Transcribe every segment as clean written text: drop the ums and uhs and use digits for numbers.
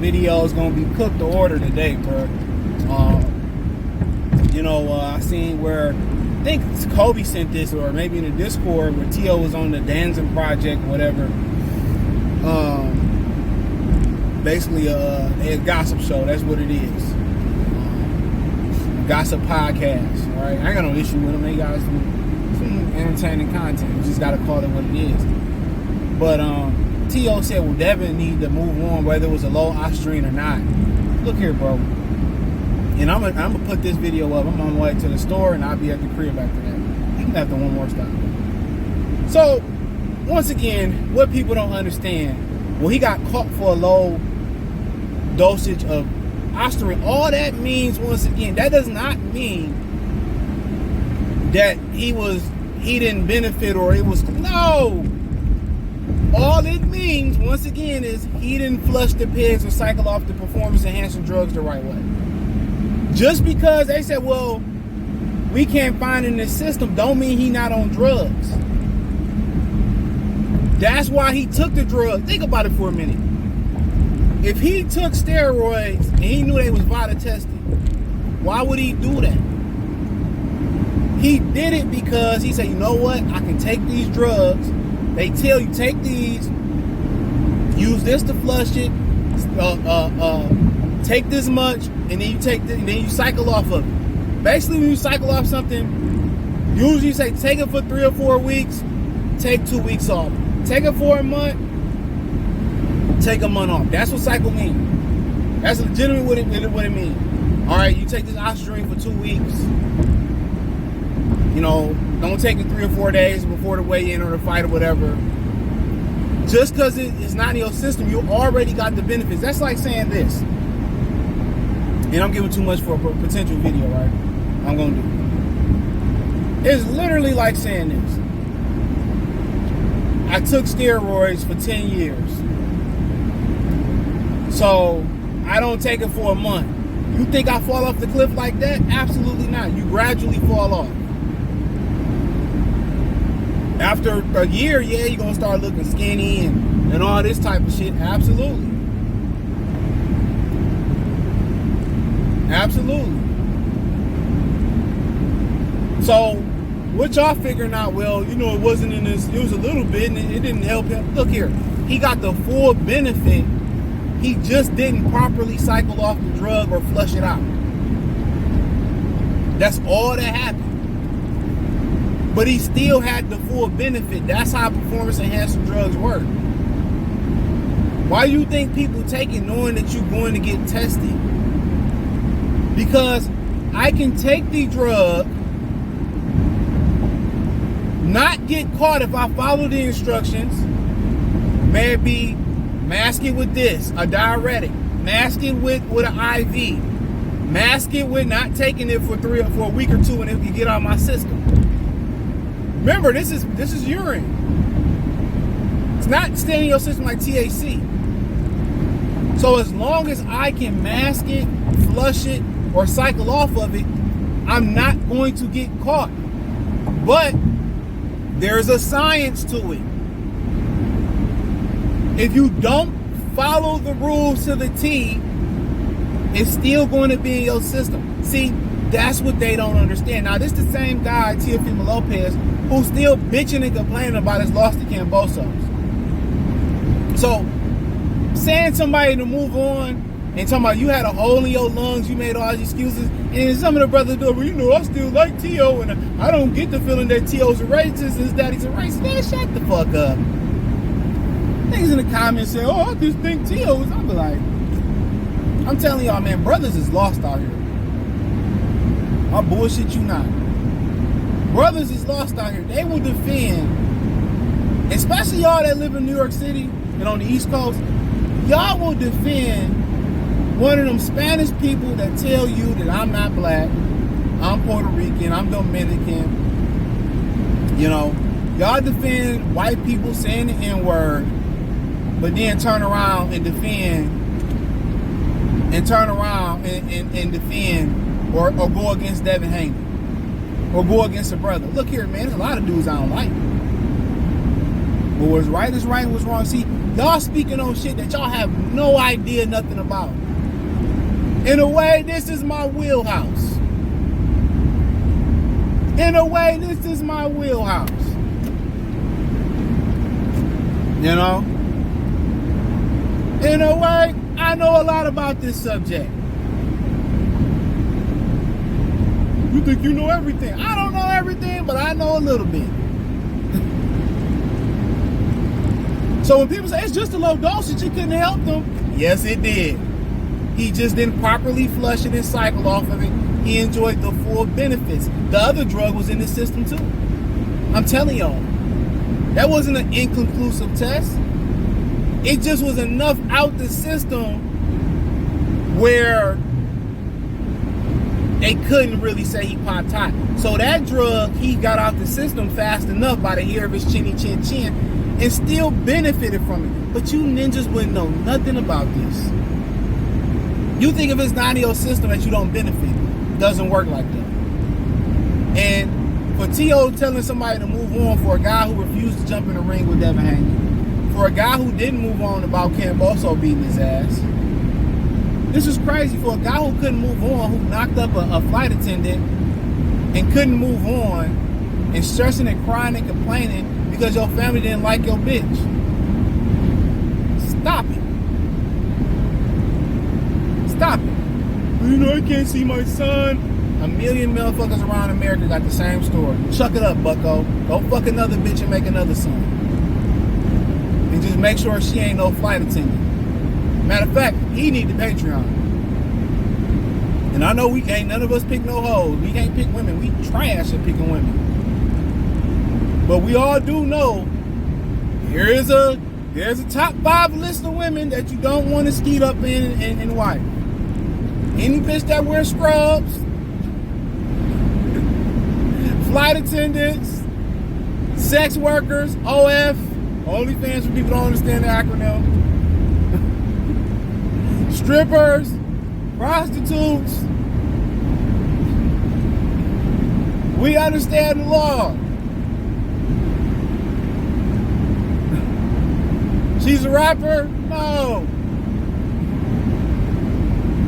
video is gonna be cooked to order today, bro. I seen where I think Kobe sent this, or maybe in the Discord, where Tio was on the Danzig project, whatever. Basically a gossip show. That's what it is. Gossip podcast. All right, I ain't got no issue with them. They got some entertaining content. You just gotta call it what it is. But T.O. said, well, Devin need to move on, whether it was a low oxygen or not. Look here, bro. And I'm gonna put this video up. I'm on my way to the store, and I'll be at the crib after that. After one more stop. So, once again, what people don't understand, well, he got caught for a low dosage of oxygen. All that means, once again, that does not mean that he didn't benefit, or it was, no. All it means, once again, is he didn't flush the pigs or cycle off the performance-enhancing drugs the right way. Just because they said, well, we can't find in this system, don't mean he not on drugs. That's why he took the drug. Think about it for a minute. If he took steroids and he knew they was VADA tested, why would he do that? He did it because he said, you know what? I can take these drugs. They tell you, take these, use this to flush it, take this much, and then you cycle off of it. Basically, when you cycle off something, usually you say take it for 3 or 4 weeks, take 2 weeks off. Take it for a month, take a month off. That's what cycle means. That's legitimately what it means. All right, you take this oxygen for 2 weeks. Don't take it 3 or 4 days before the weigh-in or the fight or whatever. Just because it's not in your system, you already got the benefits. That's like saying this. And I'm giving too much for a potential video, right? I'm going to do it. It's literally like saying this. I took steroids for 10 years. So, I don't take it for a month. You think I fall off the cliff like that? Absolutely not. You gradually fall off. After a year, yeah, you're going to start looking skinny and all this type of shit. Absolutely. Absolutely. So, what y'all figuring out, well, it wasn't in this, it was a little bit and it didn't help him. Look here, he got the full benefit. He just didn't properly cycle off the drug or flush it out. That's all that happened. But he still had the full benefit. That's how performance-enhancing drugs work. Why do you think people take it knowing that you're going to get tested? Because I can take the drug, not get caught if I follow the instructions. Maybe mask it with this, a diuretic. Mask it with an IV. Mask it with not taking it for a week or two and it can get out of my system. Remember, this is urine. It's not staying in your system like THC. So as long as I can mask it, flush it, or cycle off of it, I'm not going to get caught. But there's a science to it. If you don't follow the rules to the T, it's still going to be in your system. See, that's what they don't understand. Now, this is the same guy, Teofimo Lopez, who's still bitching and complaining about his loss to Cambosos. So, saying somebody to move on and talking about you had a hole in your lungs, you made all these excuses, and some of the brothers do, well, I still like T.O., and I don't get the feeling that T.O.'s a racist and his daddy's a racist. Man, shut the fuck up. Niggas in the comments say, I just think T.O. is. I'm like, I'm telling y'all, man, brothers is lost out here. I bullshit you not. Brothers is lost out here. They will defend, especially y'all that live in New York City and on the East Coast, y'all will defend one of them Spanish people that tell you that I'm not black, I'm Puerto Rican, I'm Dominican. Y'all defend white people saying the N-word, but then turn around and defend or go against Devin Haney. Or go against a brother. Look here, man, there's a lot of dudes I don't like. What was right is right, what's wrong. See, y'all speaking on shit that y'all have no idea nothing about. In a way, this is my wheelhouse. In a way, this is my wheelhouse. You know? In a way, I know a lot about this subject. You think you know everything? I don't know everything, but I know a little bit. So when people say it's just a low dosage, it couldn't help them. Yes, it did. He just didn't properly flush it and cycle off of it. He enjoyed the full benefits. The other drug was in the system too. I'm telling y'all, that wasn't an inconclusive test. It just was enough out the system where they couldn't really say he popped hot. So that drug, he got out the system fast enough by the hair of his chinny chin chin and still benefited from it. But you ninjas wouldn't know nothing about this. You think if it's not in your system that you don't benefit. It doesn't work like that. And for T.O. telling somebody to move on for a guy who refused to jump in the ring with Devin Haney, for a guy who didn't move on about Camboso beating his ass, this is crazy. For a guy who couldn't move on, who knocked up a flight attendant and couldn't move on, and stressing and crying and complaining because your family didn't like your bitch. Stop it. Stop it. You know, I can't see my son. A million motherfuckers around America got the same story. Chuck it up, bucko. Go fuck another bitch and make another son. And just make sure she ain't no flight attendant. Matter of fact, he need the Patreon. And I know we ain't none of us pick no hoes. We can't pick women. We trash at picking women. But we all do know there's a top 5 list of women that you don't want to skeet up in and wife. Any bitch that wears scrubs, flight attendants, sex workers, OF, OnlyFans for people who don't understand the acronym, strippers, prostitutes. We understand the law. She's a rapper? No.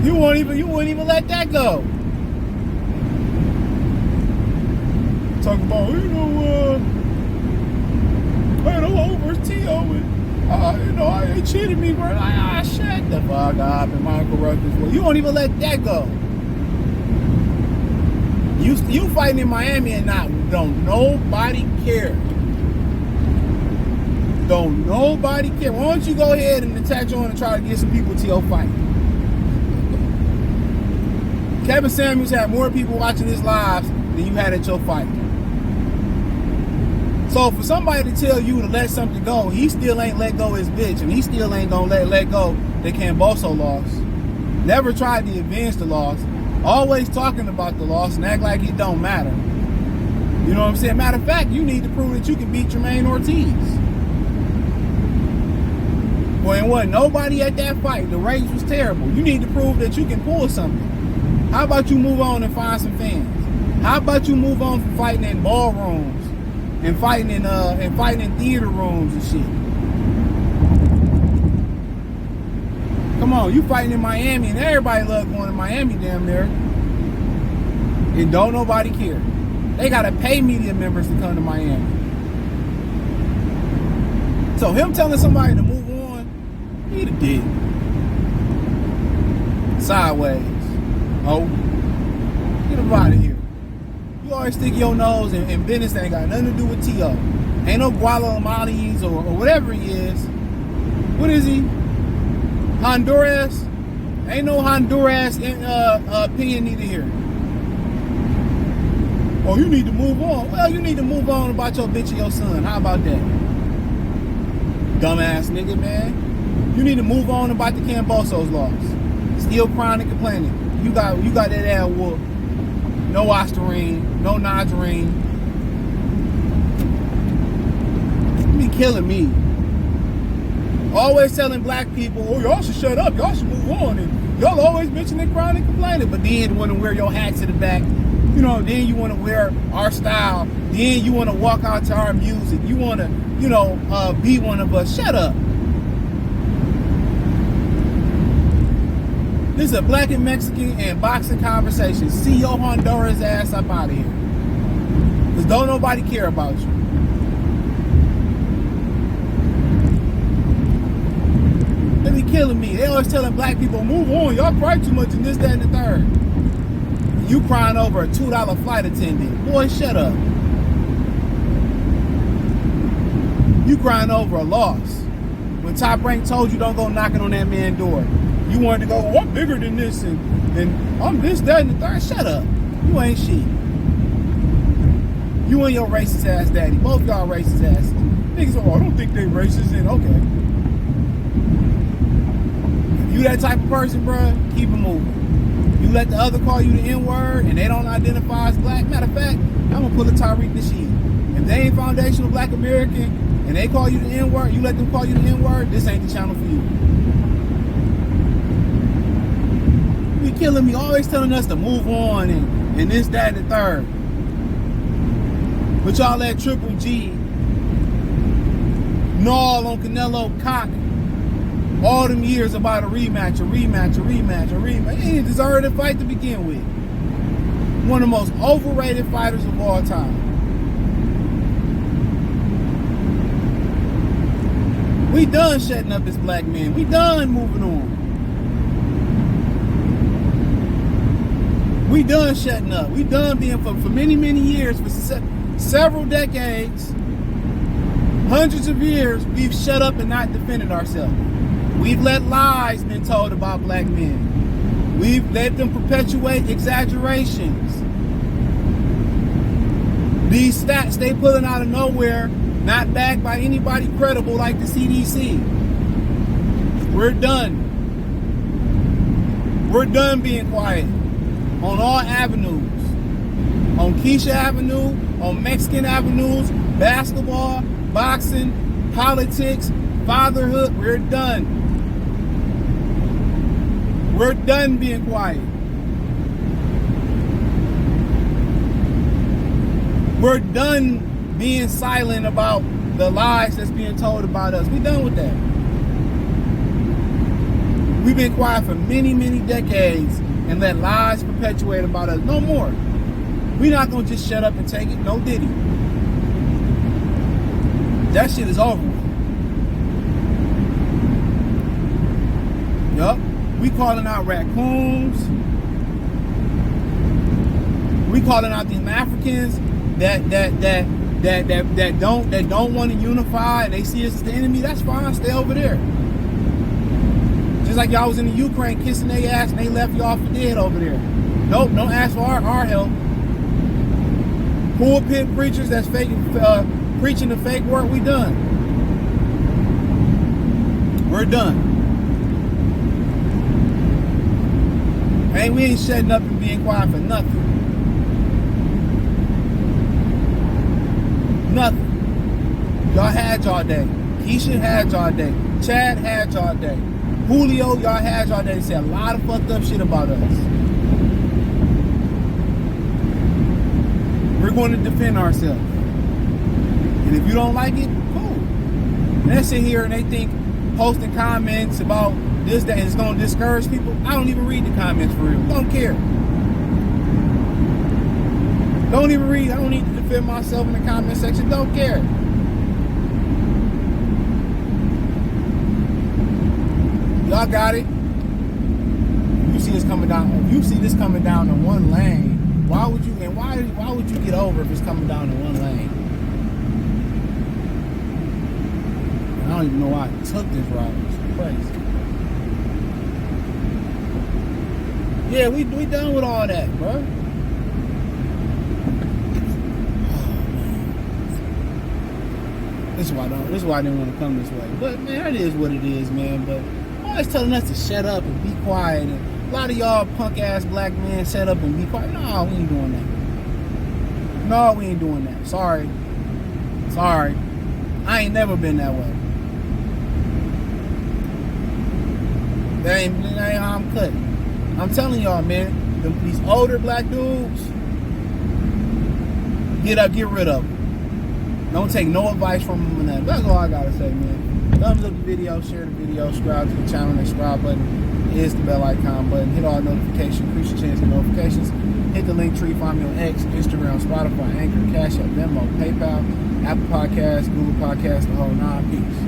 You wouldn't even let that go. Talk about, I know over T.O. and, they cheated me, bro. Like, shut the fuck up and Michael Ruckus. You won't even let that go. You fighting in Miami and don't nobody care. Don't nobody care. Why don't you go ahead and attach on and try to get some people to your fight? Kevin Samuels had more people watching his lives than you had at your fight. So for somebody to tell you to let something go, he still ain't let go of his bitch, and he still ain't gonna let go that Camboso lost. Never tried to avenge the loss. Always talking about the loss and act like it don't matter. You know what I'm saying? Matter of fact, you need to prove that you can beat Jermaine Ortiz. Well, and wasn't nobody at that fight. The race was terrible. You need to prove that you can pull something. How about you move on and find some fans? How about you move on from fighting in ballrooms and fighting in theater rooms and shit? Come on, you fighting in Miami and everybody loves going to Miami damn near. And don't nobody care. They gotta pay media members to come to Miami. So him telling somebody to move on, he the dick. Sideways. Oh, get him out of here. You always stick your nose in business that ain't got nothing to do with T.O. Ain't no Guadalamalis or whatever he is. What is he? Honduras? Ain't no Honduras opinion neither here. Oh, you need to move on. Well, you need to move on about your bitch and your son. How about that? Dumbass nigga, man. You need to move on about the Camboso's loss. Still crying and complaining. You got that ass whoop. No Ostarine, no Nodrine. You be killing me. Always telling black people, oh, y'all should shut up, y'all should move on. And y'all always mentioning crying and complaining, but then want to wear your hat to the back then you want to wear our style. Then you want to walk out to our music. You want to, be one of us. Shut up. This is a black and Mexican and boxing conversation. See your Honduras ass up out of here. Because don't nobody care about you. They be killing me. They always telling black people, move on. Y'all cry too much in this, that, and the third. You crying over a $2 flight attendant. Boy, shut up. You crying over a loss. When Top Rank told you don't go knocking on that man's door. You wanted to go, oh, I'm bigger than this and I'm this, that, and the third. Shut up. You ain't shit. You and your racist ass daddy. Both y'all racist asses. Niggas say, oh, I don't think they racist. And okay. If you that type of person, bruh, keep it moving. You let the other call you the N-word and they don't identify as black. Matter of fact, I'm going to pull a Tariq Nasheed. If they ain't foundational black American and they call you the N-word, you let them call you the N-word, this ain't the channel for you. You be killing me, always telling us to move on and this, that, and the third. But y'all let Triple G gnaw on Canelo cock all them years about a rematch. He didn't deserve the fight to begin with. One of the most overrated fighters of all time. We done shutting up as black men. We done moving on. We done shutting up. We done being for many, many years, for several decades, hundreds of years, we've shut up and not defended ourselves. We've let lies been told about black men. We've let them perpetuate exaggerations. These stats they pulling out of nowhere, not backed by anybody credible like the CDC. We're done. We're done being quiet on all avenues. On Keisha Avenue, on Mexican avenues, basketball, boxing, politics, fatherhood. We're done. We're done being quiet. We're done being silent about the lies that's being told about us. We're done with that. We've been quiet for many, many decades and let lies perpetuate about us. No more. We're not going to just shut up and take it. No diddy. That shit is over. Yup. We calling out raccoons. We calling out these Africans that don't want to unify and they see us as the enemy. That's fine. Stay over there. Just like y'all was in the Ukraine kissing their ass and they left y'all for dead over there. Nope. Don't ask for our help. Pulpit preachers that's preaching the fake word. We done. We're done. And we ain't shutting up and being quiet for nothing. Nothing. Y'all had y'all day. Keisha had y'all day. Chad had y'all day. Julio, y'all had y'all day. They said a lot of fucked up shit about us. We're going to defend ourselves. And if you don't like it, cool. And they sit here and they think posting comments about this, that, is going to discourage people. I don't even read the comments for real. Don't care. Don't even read. I don't need to defend myself in the comment section. Don't care. Y'all got it. You see this coming down. If you see this coming down in one lane, why would you? And why would you get over if it's coming down in one lane? I don't even know why I took this route. It's crazy. Yeah, we done with all that, bro. Oh, man. This is why I didn't want to come this way. But man, it is what it is, man. But always telling us to shut up and be quiet. And a lot of y'all punk ass black men shut up and be quiet. No, we ain't doing that. No, we ain't doing that. Sorry. I ain't never been that way. That ain't how I'm cut. I'm telling y'all, man, these older black dudes, Get rid of them. Don't take no advice from them and that. That's all I gotta say, man. Thumbs up the video, share the video, subscribe to the channel. That subscribe button is the bell icon button. Hit all notifications, increase your chance of notifications. Hit the link tree, find me on X, Instagram, Spotify, Anchor, Cash App, Venmo, PayPal, Apple Podcasts, Google Podcasts, the whole nine. Peace.